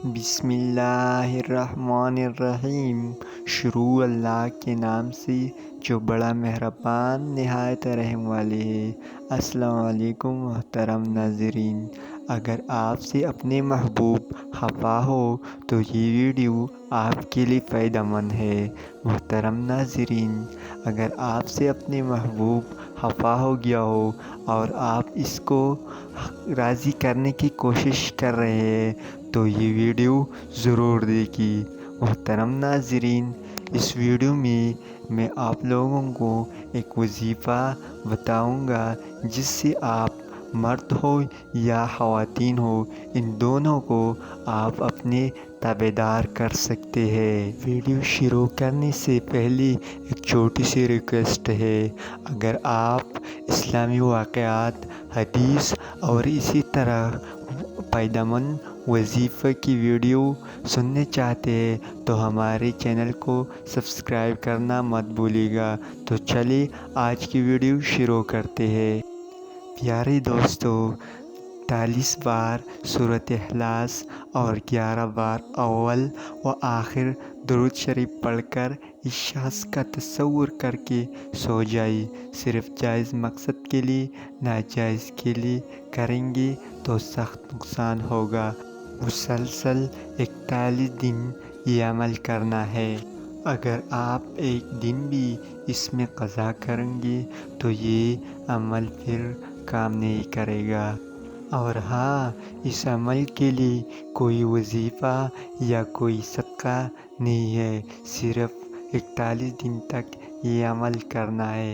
بسم اللہ الرحمن الرحیم۔ شروع اللہ کے نام سے جو بڑا مہربان نہایت رحم والے ہے۔ السلام علیکم محترم ناظرین، اگر آپ سے اپنے محبوب خفا ہو تو یہ ویڈیو آپ کے لیے فائدہ مند ہے۔ محترم ناظرین، اگر آپ سے اپنے محبوب خفا ہو گیا ہو اور آپ اس کو راضی کرنے کی کوشش کر رہے ہیں تو یہ ویڈیو ضرور دیکھیے۔ محترم ناظرین، اس ویڈیو میں آپ لوگوں کو ایک وظیفہ بتاؤں گا جس سے آپ مرد ہو یا خواتین ہو، ان دونوں کو آپ اپنے تابع دار کر سکتے ہیں۔ ویڈیو شروع کرنے سے پہلے ایک چھوٹی سی ریکویسٹ ہے، اگر آپ اسلامی واقعات، حدیث اور اسی طرح فائدہ مند وظیفے کی ویڈیو سننے چاہتے ہیں تو ہمارے چینل کو سبسکرائب کرنا مت بھولیے گا۔ تو چلیے آج کی ویڈیو شروع کرتے ہیں۔ پیارے دوستو، 43 بار سورۃ اخلاص اور 11 بار اول و آخر درود شریف پڑھ کر اس شخص کا تصور کر کے سو جائیے۔ صرف جائز مقصد کے لیے، ناجائز کے لیے کریں گے تو سخت نقصان ہوگا۔ مسلسل 41 دن یہ عمل کرنا ہے۔ اگر آپ ایک دن بھی اس میں قضا کریں گے تو یہ عمل پھر کام نہیں کرے گا۔ اور ہاں، اس عمل کے لیے کوئی وظیفہ یا کوئی صدقہ نہیں ہے، صرف 41 دن تک یہ عمل کرنا ہے۔